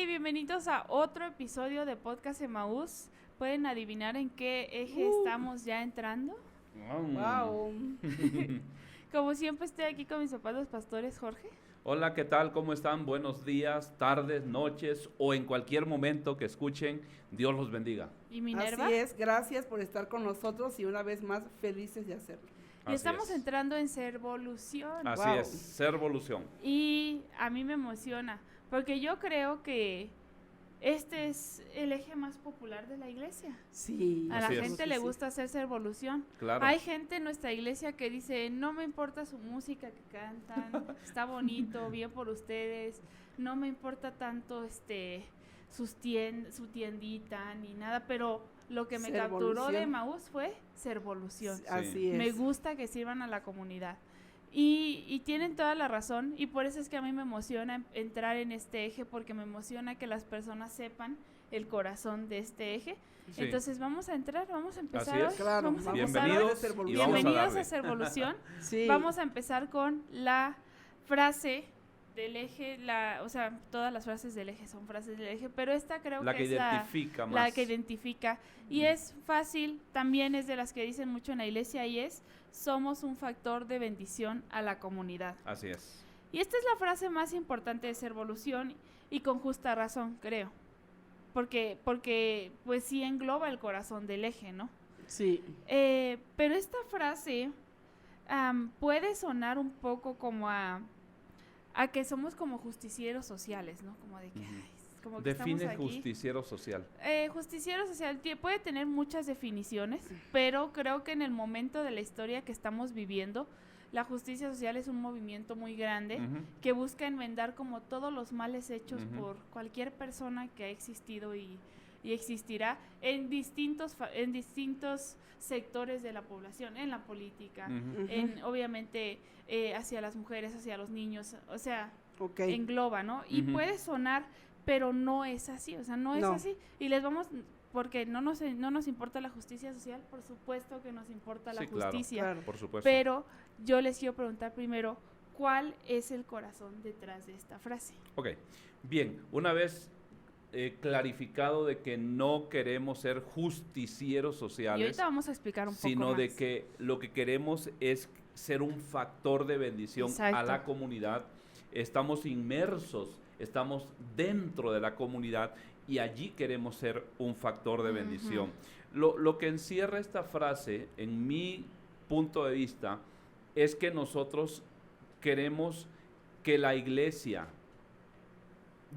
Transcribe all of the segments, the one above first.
Bienvenidos a otro episodio de Podcast Emaús. ¿Pueden adivinar en qué eje estamos ya entrando? Wow. Como siempre estoy aquí con mis papás los pastores. Jorge. Hola, ¿qué tal? ¿Cómo están? Buenos días, tardes, noches o en cualquier momento que escuchen. Dios los bendiga. ¿Y Minerva? Así es, gracias por estar con nosotros y una vez más felices de hacerlo. Y estamos entrando en Servolución. Así es, Servolución. Y a mí me emociona, porque yo creo que este es el eje más popular de la iglesia. Sí. A la gente le gusta hacer Servolución. Claro. Hay gente en nuestra iglesia que dice, no me importa su música que cantan, está bonito, bien por ustedes, no me importa tanto su tiendita ni nada, pero lo que me capturó de Emaús fue Servolución. Sí. Así es. Me gusta que sirvan a la comunidad. Y tienen toda la razón, y por eso es que a mí me emociona entrar en este eje, porque me emociona que las personas sepan el corazón de este eje. Sí. Entonces vamos a entrar, vamos a empezar hoy. Claro, vamos a bienvenidos, bienvenidos a Servolución. Sí. Vamos a empezar con la frase del eje, o sea, todas las frases del eje son frases del eje, pero esta creo que es la que identifica, y es fácil, también es de las que dicen mucho en la iglesia, y es: somos un factor de bendición a la comunidad. Así es. Y esta es la frase más importante de Servolución, y con justa razón, creo, porque pues sí engloba el corazón del eje, ¿no? Sí. Pero esta frase puede sonar un poco como a que somos como justicieros sociales, ¿no? Como de que, como que define estamos aquí. Justiciero social. Justiciero social puede tener muchas definiciones, pero creo que en el momento de la historia que estamos viviendo, la justicia social es un movimiento muy grande que busca enmendar como todos los males hechos por cualquier persona que ha existido y existirá en distintos sectores de la población, en la política, en obviamente hacia las mujeres, hacia los niños, o sea, engloba, ¿no? Y puede sonar, pero no es así, o sea, no es así. Y les vamos, porque no nos importa la justicia social, por supuesto que nos importa la justicia, claro, por supuesto. Pero yo les quiero preguntar primero, ¿cuál es el corazón detrás de esta frase? Ok, bien, una vez clarificado de que no queremos ser justicieros sociales, y ahorita vamos a explicar un poco sino más. de que lo que queremos es ser un factor de bendición. Exacto. A la comunidad. Estamos inmersos, estamos dentro de la comunidad y allí queremos ser un factor de bendición. Lo que encierra esta frase, en mi punto de vista, es que nosotros queremos que la iglesia,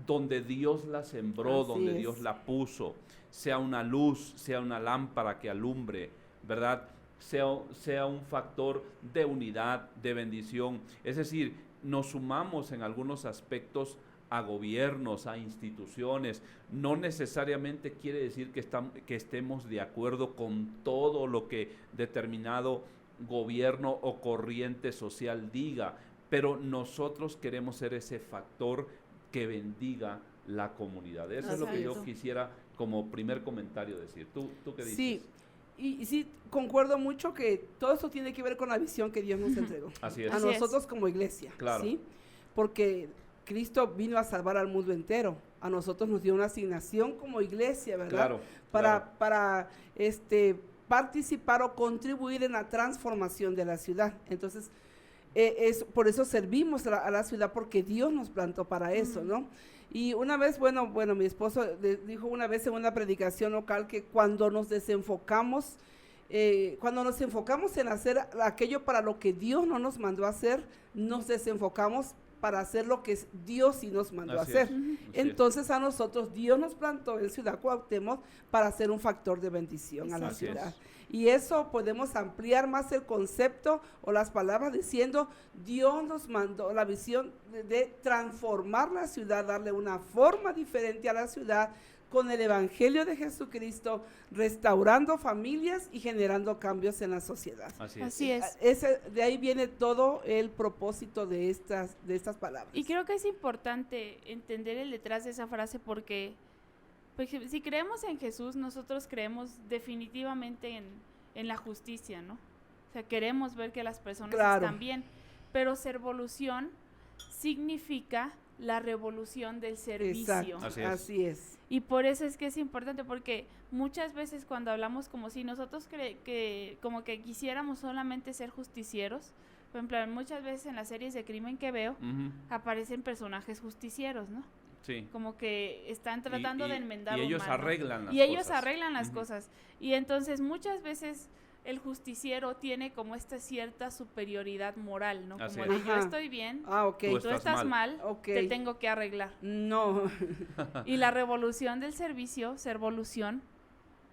donde Dios la sembró, donde Dios la puso, sea una luz, sea una lámpara que alumbre, ¿verdad? Sea un factor de unidad, de bendición. Es decir, nos sumamos en algunos aspectos a gobiernos, a instituciones. No necesariamente quiere decir que estemos de acuerdo con todo lo que determinado gobierno o corriente social diga, pero nosotros queremos ser ese factor que bendiga la comunidad. Eso es lo que yo quisiera como primer comentario decir. ¿Tú qué dices? Sí, y sí, concuerdo mucho que todo esto tiene que ver con la visión que Dios nos entregó. Así es. A nosotros como iglesia. Claro. ¿Sí? Porque Cristo vino a salvar al mundo entero. A nosotros nos dio una asignación como iglesia, ¿verdad? Claro. Para participar o contribuir en la transformación de la ciudad. Entonces, por eso servimos a la ciudad, porque Dios nos plantó para eso, ¿no? Y una vez, bueno, mi esposo dijo una vez en una predicación local que cuando nos enfocamos en hacer aquello para lo que Dios no nos mandó a hacer, nos desenfocamos para hacer lo que Dios sí nos mandó a hacer. Entonces a nosotros Dios nos plantó en Ciudad Cuauhtémoc para ser un factor de bendición a la ciudad. Y eso podemos ampliar más el concepto o las palabras diciendo, Dios nos mandó la visión de transformar la ciudad, darle una forma diferente a la ciudad con el Evangelio de Jesucristo, restaurando familias y generando cambios en la sociedad. Así es. De ahí viene todo el propósito de estas palabras. Y creo que es importante entender el detrás de esa frase porque si creemos en Jesús, nosotros creemos definitivamente en la justicia, ¿no? O sea, queremos ver que las personas están bien, pero servolución significa la revolución del servicio. Exacto, así es. Y por eso es que es importante, porque muchas veces cuando hablamos como si nosotros como que quisiéramos solamente ser justicieros, por ejemplo, muchas veces en las series de crimen que veo, aparecen personajes justicieros, ¿no? Sí. Como que están tratando de enmendar y un ellos mal, arreglan ¿no? las y cosas. ellos arreglan las cosas. Y entonces muchas veces el justiciero tiene como esta cierta superioridad moral, ¿no? Así como es. de yo estoy bien, Tú tú estás mal, te tengo que arreglar. No. Y la revolución del servicio, servolución,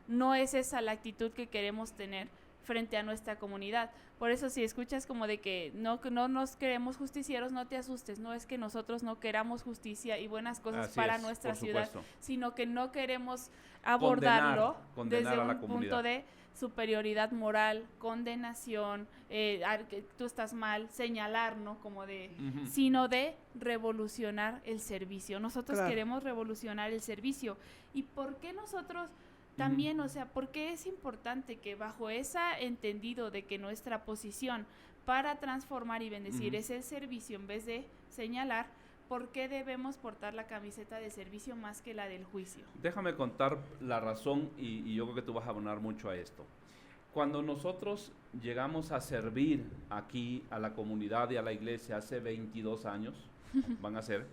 no es esa la actitud que queremos tener frente a nuestra comunidad. Por eso si escuchas como de que no nos queremos justicieros, no te asustes, no es que nosotros no queramos justicia y buenas cosas para nuestra ciudad, sino que no queremos abordarlo condenar desde un punto de superioridad moral, condenación, que tú estás mal, señalar, ¿no? Como de, sino de revolucionar el servicio. Nosotros queremos revolucionar el servicio. ¿Y por qué nosotros también, o sea, por qué es importante que bajo ese entendido de que nuestra posición para transformar y bendecir es el servicio en vez de señalar, ¿por qué debemos portar la camiseta de servicio más que la del juicio? Déjame contar la razón y yo creo que tú vas a abonar mucho a esto. Cuando nosotros llegamos a servir aquí a la comunidad y a la iglesia hace 22 años, van a ser,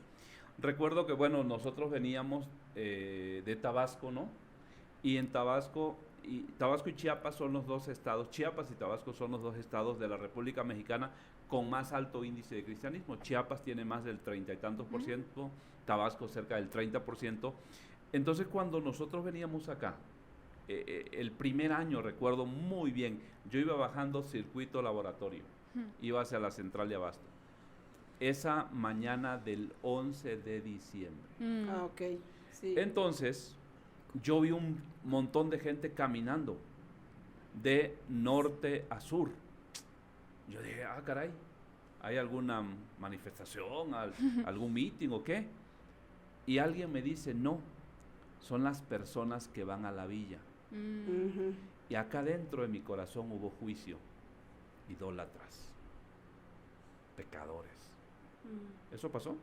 recuerdo que, bueno, nosotros veníamos de Tabasco, ¿no? Y en Tabasco y Chiapas son los dos estados, Chiapas y Tabasco son los dos estados de la República Mexicana con más alto índice de cristianismo. Chiapas tiene más del 30 y tantos %, Tabasco cerca del 30%. Entonces cuando nosotros veníamos acá, el primer año recuerdo muy bien, yo iba bajando circuito laboratorio, iba hacia la central de Abasto, esa mañana del 11 de diciembre. Sí. Entonces yo vi un montón de gente caminando de norte a sur. Yo dije, caray, ¿hay alguna manifestación, algún meeting o qué? Y alguien me dice, no, son las personas que van a la villa. Y acá dentro de mi corazón hubo juicio, idólatras, pecadores. ¿Eso pasó?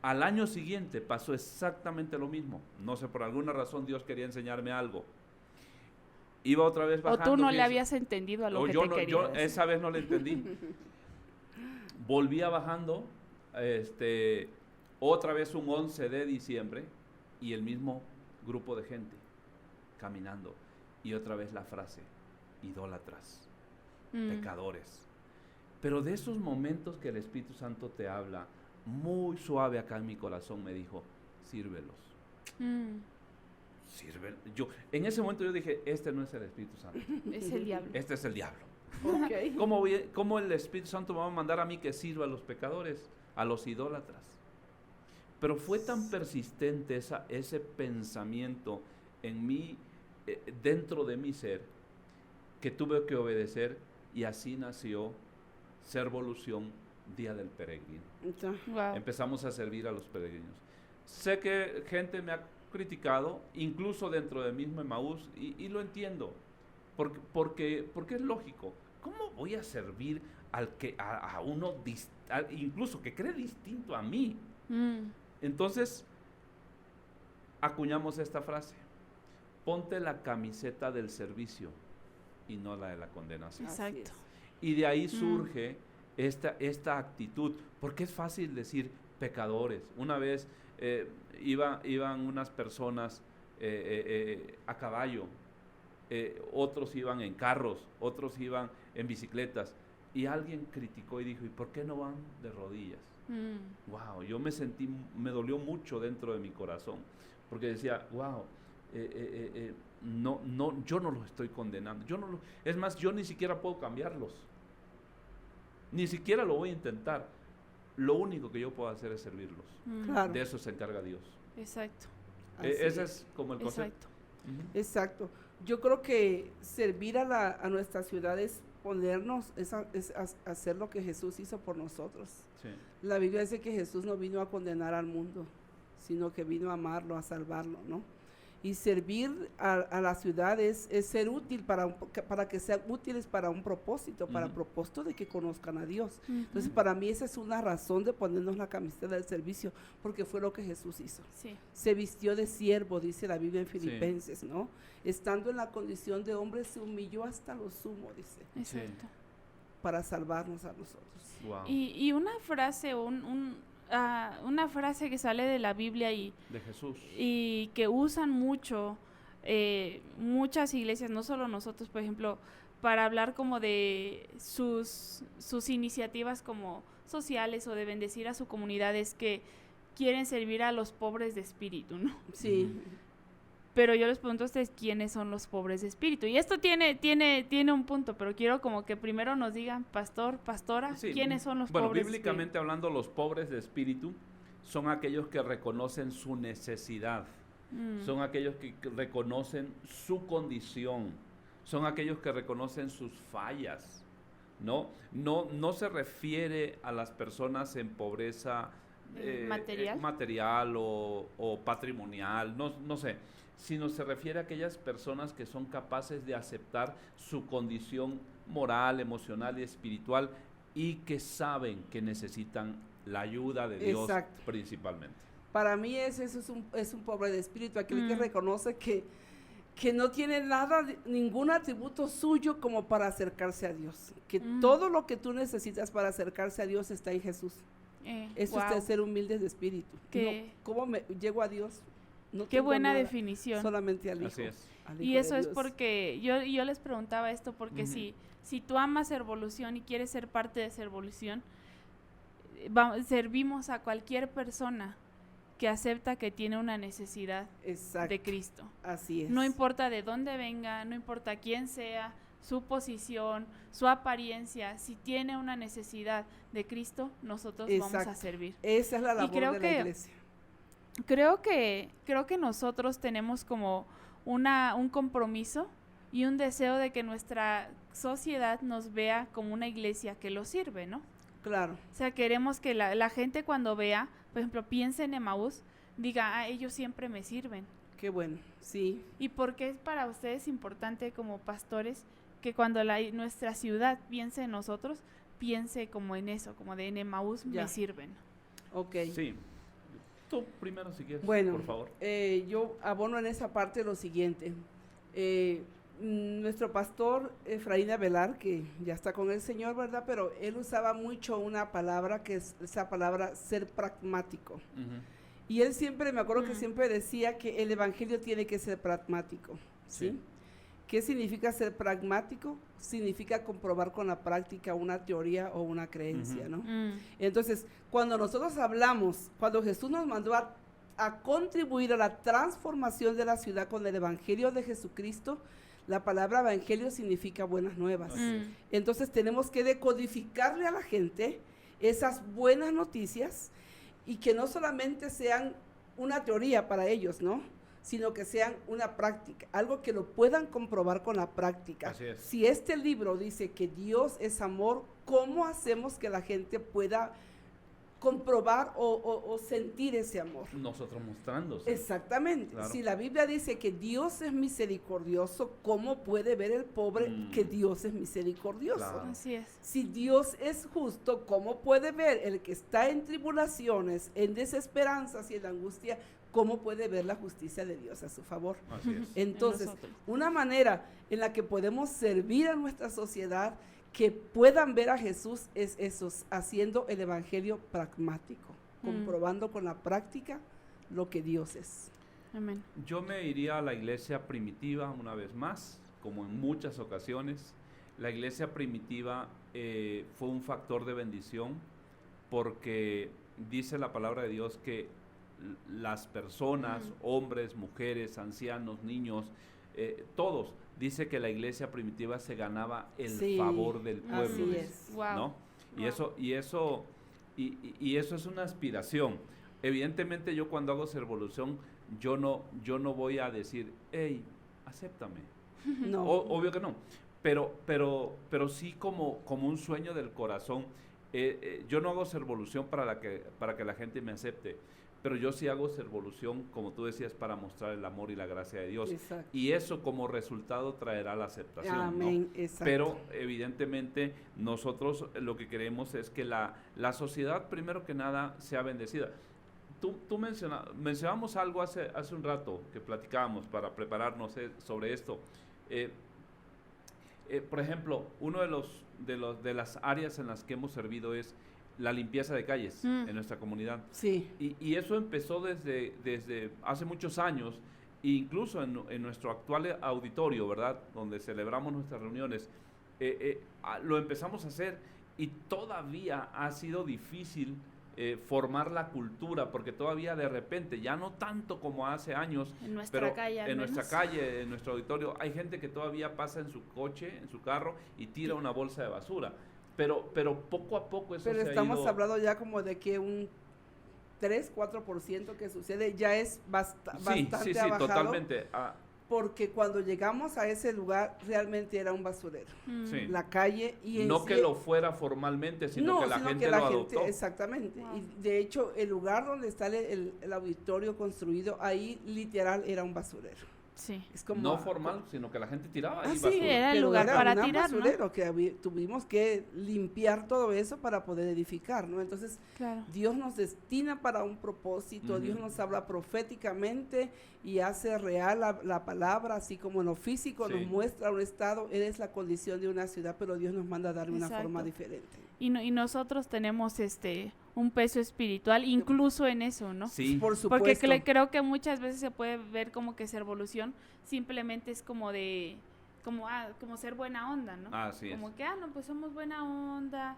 Al año siguiente pasó exactamente lo mismo. No sé, por alguna razón Dios quería enseñarme algo. Iba otra vez bajando. O tú no le habías entendido a lo que te quería yo decir. esa vez no le entendí. Volvía bajando, otra vez un 11 de diciembre y el mismo grupo de gente caminando. Y otra vez la frase, idólatras, pecadores. Pero de esos momentos que el Espíritu Santo te habla, muy suave acá en mi corazón me dijo, sírvelos. Sírvelos. En ese momento yo dije, este no es el Espíritu Santo. Es el diablo. Este es el diablo. Okay. ¿Cómo el Espíritu Santo me va a mandar a mí que sirva a los pecadores, a los idólatras? Pero fue tan persistente ese pensamiento en mí, dentro de mi ser, que tuve que obedecer y así nació Servolución, Día del Peregrino. Wow. Empezamos a servir a los peregrinos. Sé que gente me ha criticado, incluso dentro del mismo Emaús, y lo entiendo, porque es lógico. ¿Cómo voy a servir a uno incluso que cree distinto a mí? Entonces, acuñamos esta frase: ponte la camiseta del servicio y no la de la condenación. Exacto. Y de ahí surge esta actitud, porque es fácil decir pecadores. Una vez iban unas personas a caballo, otros iban en carros, otros iban en bicicletas, y alguien criticó y dijo, ¿y por qué no van de rodillas? Wow, yo me dolió mucho dentro de mi corazón, porque decía, wow, yo no los estoy condenando, es más, yo ni siquiera puedo cambiarlos, ni siquiera lo voy a intentar, lo único que yo puedo hacer es servirlos, Claro. De eso se encarga Dios. Exacto. Ese es como el concepto. Exacto. Yo creo que servir a nuestras ciudades, ponernos, es hacer lo que Jesús hizo por nosotros. Sí. La Biblia dice que Jesús no vino a condenar al mundo, sino que vino a amarlo, a salvarlo, ¿no? Y servir a las ciudades es ser útil para que sean útiles para un propósito, para el propósito de que conozcan a Dios. Entonces, para mí esa es una razón de ponernos la camiseta del servicio, porque fue lo que Jesús hizo. Sí. Se vistió de siervo, dice la Biblia en Filipenses, ¿no? Estando en la condición de hombre, se humilló hasta lo sumo, dice. Exacto. Para salvarnos a nosotros. Wow. Y una frase, una frase que sale de la Biblia de Jesús, y que usan mucho muchas iglesias, no solo nosotros, por ejemplo, para hablar como de sus iniciativas como sociales o de bendecir a su comunidad, es que quieren servir a los pobres de espíritu, ¿no? Sí. Pero yo les pregunto a ustedes, ¿quiénes son los pobres de espíritu? Y esto tiene un punto, pero quiero como que primero nos digan, pastor, pastora, sí, ¿quiénes son los pobres Bueno, de espíritu? bíblicamente hablando, los pobres de espíritu son aquellos que reconocen su necesidad, son aquellos que reconocen su condición, son aquellos que reconocen sus fallas, ¿no? No se refiere a las personas en pobreza material o patrimonial, no sé, sino se refiere a aquellas personas que son capaces de aceptar su condición moral, emocional y espiritual y que saben que necesitan la ayuda de Dios. Exacto. Principalmente. Para mí eso es un pobre de espíritu, aquel que reconoce que no tiene ningún atributo suyo como para acercarse a Dios, que todo lo que tú necesitas para acercarse a Dios está en Jesús. Eso es ser humilde de espíritu. No, ¿cómo me llego a Dios? No Qué buena definición. Solamente al Hijo. Así es. Y eso es porque yo les preguntaba esto porque si tú amas Servolución y quieres ser parte de Servolución, servimos a cualquier persona que acepta que tiene una necesidad de Cristo. Así es. No importa de dónde venga, no importa quién sea, su posición, su apariencia, si tiene una necesidad de Cristo, nosotros vamos a servir. Esa es la labor de la iglesia. Creo que nosotros tenemos como un compromiso y un deseo de que nuestra sociedad nos vea como una iglesia que lo sirve, ¿no? Claro. O sea, queremos que la gente cuando vea, por ejemplo, piense en Emaús, diga, ellos siempre me sirven. Qué bueno, sí. ¿Y por qué es para ustedes importante como pastores que cuando nuestra ciudad piense en nosotros, piense como en eso, como de en Emaús me sirven? Ok. Sí. Tú primero si quieres, bueno, por favor. Yo abono en esa parte lo siguiente. Nuestro pastor Efraín Avelar, que ya está con el Señor, ¿verdad? Pero él usaba mucho una palabra que es esa palabra ser pragmático. Y él siempre, me acuerdo que siempre decía que el evangelio tiene que ser pragmático, ¿sí? ¿Qué significa ser pragmático? Significa comprobar con la práctica una teoría o una creencia, ¿no? Entonces, cuando nosotros hablamos, cuando Jesús nos mandó a contribuir a la transformación de la ciudad con el evangelio de Jesucristo, la palabra evangelio significa buenas nuevas. Entonces, tenemos que decodificarle a la gente esas buenas noticias y que no solamente sean una teoría para ellos, ¿no? Sino que sean una práctica, algo que lo puedan comprobar con la práctica. Así es. Si este libro dice que Dios es amor, ¿cómo hacemos que la gente pueda comprobar o sentir ese amor? Nosotros mostrándose. Exactamente. Claro. Si la Biblia dice que Dios es misericordioso, ¿cómo puede ver el pobre que Dios es misericordioso? Claro. Así es. Si Dios es justo, ¿cómo puede ver el que está en tribulaciones, en desesperanzas y en angustia? ¿Cómo puede ver la justicia de Dios a su favor? Así es. Entonces, una manera en la que podemos servir a nuestra sociedad, que puedan ver a Jesús, es eso, haciendo el evangelio pragmático, comprobando con la práctica lo que Dios es. Amén. Yo me iría a la iglesia primitiva una vez más, como en muchas ocasiones. La iglesia primitiva fue un factor de bendición, porque dice la palabra de Dios que las personas, hombres, mujeres, ancianos, niños, todos, dice que la iglesia primitiva se ganaba el favor del pueblo. Así es. ¿No? Wow. Y eso es una aspiración. Evidentemente yo cuando hago Servolución, yo no voy a decir, hey, acéptame. No. Obvio que no. Pero sí como un sueño del corazón. Yo no hago Servolución para que la gente me acepte, pero yo sí hago Servolución, como tú decías, para mostrar el amor y la gracia de Dios. Exacto. Y eso como resultado traerá la aceptación. Amén. ¿No? Exacto. Pero evidentemente nosotros lo que queremos es que la sociedad, primero que nada, sea bendecida. Tú mencionamos algo hace un rato que platicábamos para prepararnos sobre esto. Por ejemplo, uno de las áreas en las que hemos servido es la limpieza de calles en nuestra comunidad. Sí. Y eso empezó desde hace muchos años, e incluso en nuestro actual auditorio, ¿verdad? Donde celebramos nuestras reuniones, lo empezamos a hacer, y todavía ha sido difícil formar la cultura, porque todavía de repente, ya no tanto como hace años, en nuestra calle, en nuestro auditorio, hay gente que todavía pasa en su coche, en su carro, y tira una bolsa de basura. Pero poco a poco eso se ha ido. Pero estamos hablando ya como de que un 3-4% que sucede ya es bastante bajado. Totalmente. Porque cuando llegamos a ese lugar realmente era un basurero. La calle y no que lo fuera formalmente, sino que la gente lo adoptó. Exactamente. Wow. Y de hecho el lugar donde está el auditorio construido, ahí literal era un basurero. Sí. Es como no formal, sino que la gente tiraba ahí basura. Sí, era el lugar para tirar, basurero, ¿no? Que tuvimos que limpiar todo eso para poder edificar, ¿no? Entonces, claro, Dios nos destina para un propósito, Dios nos habla proféticamente y hace real la palabra, así como en lo físico nos muestra un estado, es la condición de una ciudad, pero Dios nos manda a darle una forma diferente. Y nosotros tenemos un peso espiritual incluso en eso, ¿no? Sí, por supuesto. Porque creo que muchas veces se puede ver como que Servolución simplemente es como como ser buena onda, ¿no? Así como es. Que no, pues somos buena onda,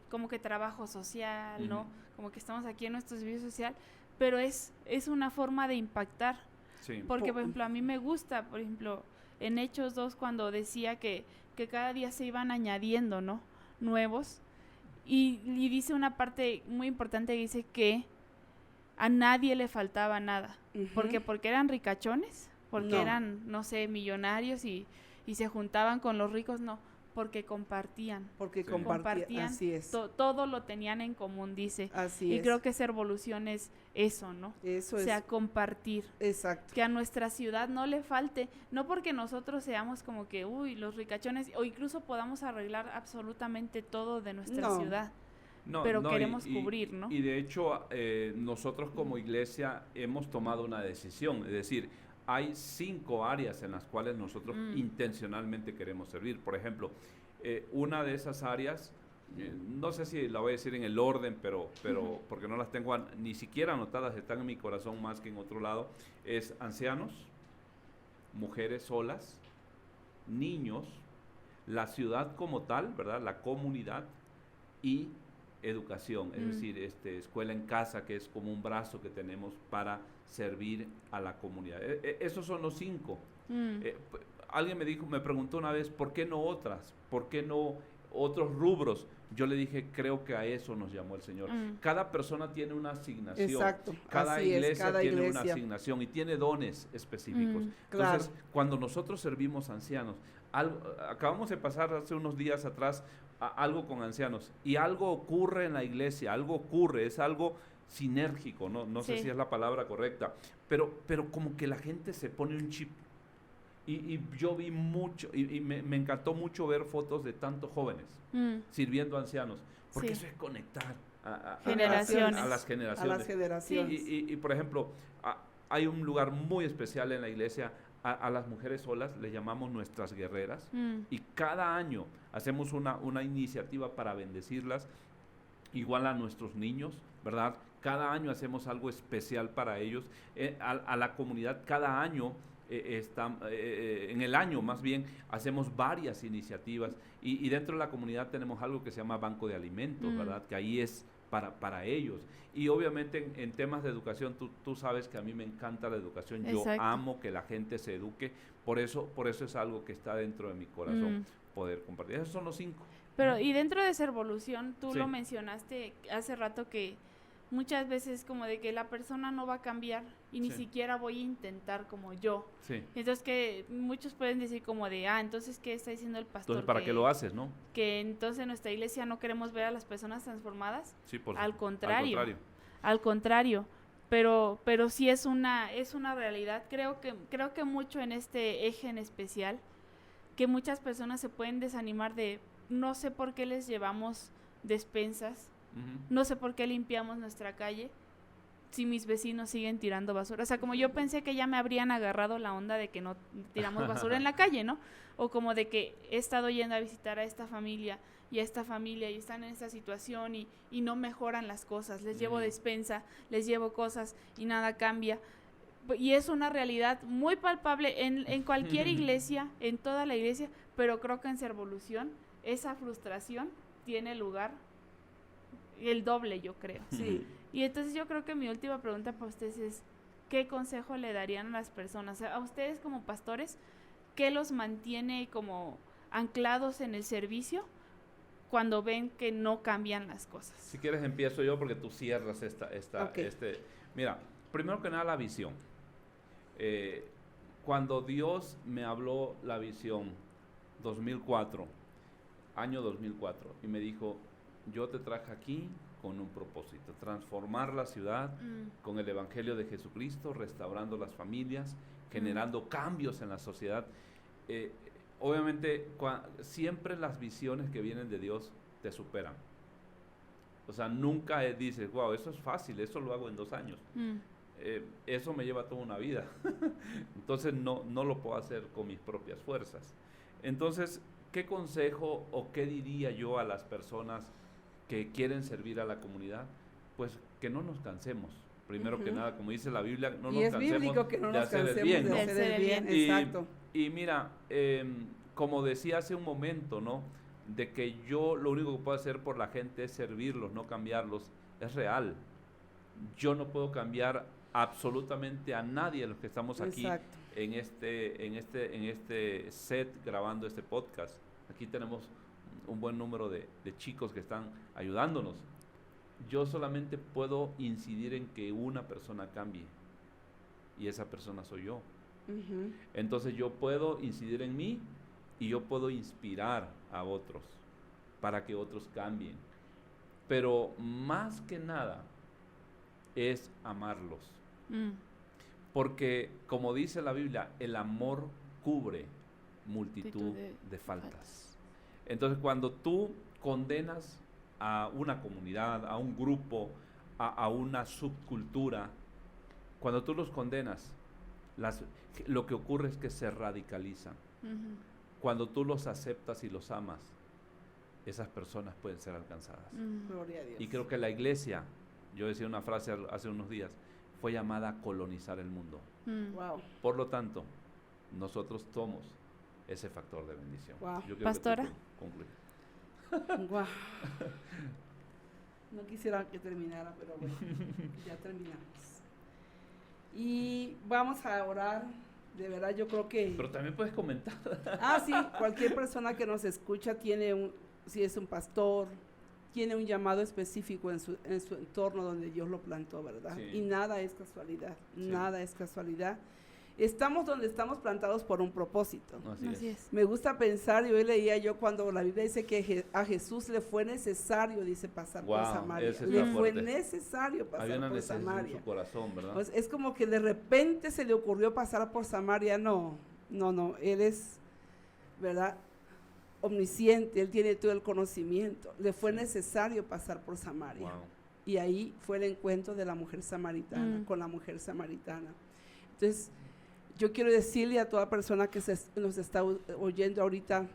como que trabajo social, ¿no? Como que estamos aquí en nuestro servicio social, pero es una forma de impactar. Sí. Porque, por ejemplo, a mí me gusta, por ejemplo, en Hechos 2 cuando decía que cada día se iban añadiendo, ¿no? Nuevos. Y dice una parte muy importante, dice que a nadie le faltaba nada. Porque eran ricachones, porque eran, no sé, millonarios y se juntaban con los ricos, no, porque compartían. Porque compartían, así es. Todo lo tenían en común, dice. Así es. Y creo que Servolución es eso, ¿no? Eso es. O sea, compartir. Exacto. Que a nuestra ciudad no le falte, no porque nosotros seamos como que, los ricachones, o incluso podamos arreglar absolutamente todo de nuestra ciudad. Pero queremos cubrir, ¿no? Y de hecho, nosotros como iglesia hemos tomado una decisión, es decir, hay 5 áreas en las cuales nosotros intencionalmente queremos servir. Por ejemplo, una de esas áreas, no sé si la voy a decir en el orden, pero porque no las tengo ni siquiera anotadas, están en mi corazón más que en otro lado, es ancianos, mujeres solas, niños, la ciudad como tal, ¿verdad? La comunidad y educación, es decir, escuela en casa, que es como un brazo que tenemos para servir a la comunidad. Esos son los 5. Alguien me preguntó una vez, ¿por qué no otras? ¿Por qué no otros rubros? Yo le dije, creo que a eso nos llamó el Señor. Cada persona tiene una asignación. Exacto. Cada iglesia tiene una asignación y tiene dones específicos. Claro. Entonces, cuando nosotros servimos ancianos, acabamos de pasar hace unos días atrás algo con ancianos, y algo ocurre en la iglesia, es algo sinérgico, no sé si es la palabra correcta, pero como que la gente se pone un chip, y yo vi mucho, y me encantó mucho ver fotos de tantos jóvenes sirviendo a ancianos, porque eso es conectar a las generaciones. Y por ejemplo, hay un lugar muy especial en la iglesia. A las mujeres solas les llamamos nuestras guerreras, y cada año hacemos una iniciativa para bendecirlas, igual a nuestros niños, ¿verdad? Cada año hacemos algo especial para ellos, a la comunidad cada año en el año más bien hacemos varias iniciativas y dentro de la comunidad tenemos algo que se llama Banco de Alimentos, ¿verdad? Que ahí es para ellos. Y obviamente en temas de educación, tú sabes que a mí me encanta la educación. Exacto. Yo amo que la gente se eduque, por eso es algo que está dentro de mi corazón, poder compartir. Esos son los 5. Pero y dentro de Servolución, tú lo mencionaste hace rato, que muchas veces como de que la persona no va a cambiar y ni siquiera voy a intentar como yo. Sí. Entonces que muchos pueden decir como de, entonces ¿qué está diciendo el pastor? Entonces, ¿para qué lo haces, no? Que entonces en nuestra iglesia no queremos ver a las personas transformadas. Sí, al contrario. Al contrario. Pero sí es una realidad. Creo que mucho en este eje en especial, que muchas personas se pueden desanimar de, no sé por qué les llevamos despensas, no sé por qué limpiamos nuestra calle si mis vecinos siguen tirando basura. O sea, como yo pensé que ya me habrían agarrado la onda de que no tiramos basura en la calle, ¿no? O como de que he estado yendo a visitar a esta familia y a esta familia y están en esta situación y no mejoran las cosas. Les llevo despensa, les llevo cosas y nada cambia. Y es una realidad muy palpable en cualquier iglesia, en toda la iglesia, pero creo que en Servolución esa frustración tiene lugar el doble, yo creo. Sí. Y entonces yo creo que mi última pregunta para ustedes es, ¿qué consejo le darían a las personas? A ustedes como pastores, ¿qué los mantiene como anclados en el servicio cuando ven que no cambian las cosas? Si quieres empiezo yo porque tú cierras Mira, primero que nada la visión. Cuando Dios me habló la visión, año 2004, y me dijo, yo te traje aquí con un propósito, transformar la ciudad con el Evangelio de Jesucristo, restaurando las familias, generando cambios en la sociedad. Obviamente, siempre las visiones que vienen de Dios te superan. O sea, nunca dices, wow, eso es fácil, eso lo hago en 2 años. Eso me lleva toda una vida. Entonces, no lo puedo hacer con mis propias fuerzas. Entonces, ¿qué consejo o qué diría yo a las personas que quieren servir a la comunidad? Pues que no nos cansemos. Primero que nada, como dice la Biblia, no nos cansemos de hacer el bien, ¿no? Hacer el bien, exacto. Y mira, como decía hace un momento, ¿no? De que yo lo único que puedo hacer por la gente es servirlos, no cambiarlos, es real. Yo no puedo cambiar absolutamente a nadie de los que estamos aquí en este set grabando este podcast. Aquí tenemos un buen número de chicos que están ayudándonos. Yo solamente puedo incidir en que una persona cambie y esa persona soy yo. Entonces yo puedo incidir en mí y yo puedo inspirar a otros para que otros cambien, pero más que nada es amarlos, porque como dice la Biblia, el amor cubre multitud de faltas. Entonces cuando tú condenas a una comunidad, a un grupo, a una subcultura, cuando tú los condenas, lo que ocurre es que se radicalizan. Cuando tú los aceptas y los amas, esas personas pueden ser alcanzadas. Gloria a Dios. Y creo que la iglesia, yo decía una frase hace unos días, fue llamada a colonizar el mundo. Wow. Por lo tanto, nosotros somos ese factor de bendición. Wow. Yo Pastora. Wow. No quisiera que terminara, pero bueno, ya terminamos. Y vamos a orar. De verdad, yo creo que... Pero también puedes comentar. Sí, cualquier persona que nos escucha tiene si es un pastor, tiene un llamado específico en su entorno donde Dios lo plantó, ¿verdad? Sí. Y nada es casualidad, nada es casualidad. Estamos donde estamos plantados por un propósito. Así es. Me gusta pensar, y hoy leía yo cuando la Biblia dice que a Jesús le fue necesario, dice, pasar por Samaria. Le fue necesario pasar por Samaria. En su corazón, ¿verdad? Pues es como que de repente se le ocurrió pasar por Samaria. No, Él es, ¿verdad?, omnisciente, Él tiene todo el conocimiento. Le fue necesario pasar por Samaria. Wow. Y ahí fue el encuentro de la mujer samaritana, con la mujer samaritana. Entonces, yo quiero decirle a toda persona que nos está oyendo ahorita,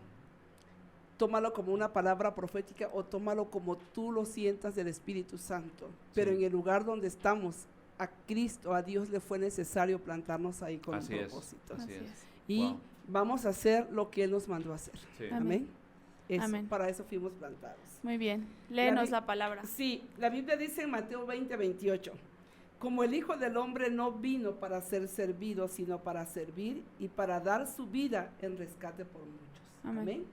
tómalo como una palabra profética o tómalo como tú lo sientas del Espíritu Santo. Pero en el lugar donde estamos, a Cristo, a Dios le fue necesario plantarnos ahí con un propósito. Así es. Y vamos a hacer lo que Él nos mandó a hacer. Sí. Amén. Eso, Amén. Para eso fuimos plantados. Muy bien. Léenos la palabra. Sí, la Biblia dice en Mateo 20:28, como el Hijo del Hombre no vino para ser servido, sino para servir y para dar su vida en rescate por muchos. Amén.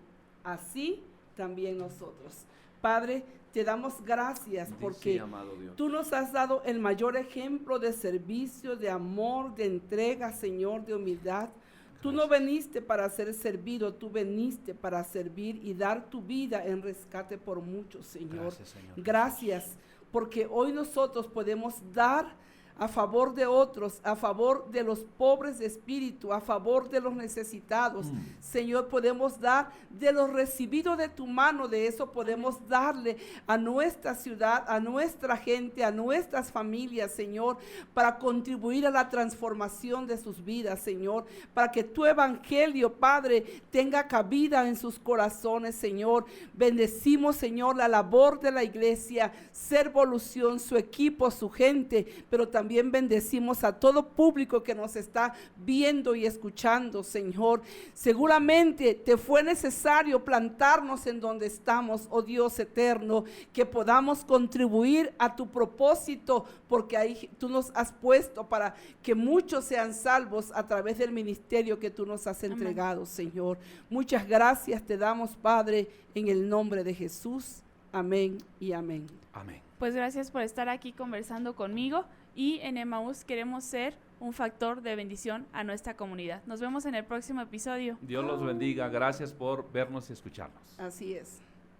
Así también nosotros. Padre, te damos gracias porque tú nos has dado el mayor ejemplo de servicio, de amor, de entrega, Señor, de humildad. Tú no veniste para ser servido, tú veniste para servir y dar tu vida en rescate por muchos, Señor. Gracias, Señor. Gracias, porque hoy nosotros podemos dar a favor de otros, a favor de los pobres de espíritu, a favor de los necesitados. Señor, podemos dar de lo recibido de tu mano, de eso podemos darle a nuestra ciudad, a nuestra gente, a nuestras familias, Señor, para contribuir a la transformación de sus vidas, Señor, para que tu evangelio, Padre, tenga cabida en sus corazones, Señor. Bendecimos, Señor, la labor de la iglesia, Servolución, su equipo, su gente, pero también bendecimos a todo público que nos está viendo y escuchando, Señor. Seguramente te fue necesario plantarnos en donde estamos, oh Dios eterno, que podamos contribuir a tu propósito, porque ahí tú nos has puesto para que muchos sean salvos a través del ministerio que tú nos has entregado, Señor. Muchas gracias te damos, Padre, en el nombre de Jesús. Amén y amén. Amén. Pues gracias por estar aquí conversando conmigo, y en Emaús queremos ser un factor de bendición a nuestra comunidad. Nos vemos en el próximo episodio. Dios los bendiga. Gracias por vernos y escucharnos. Así es.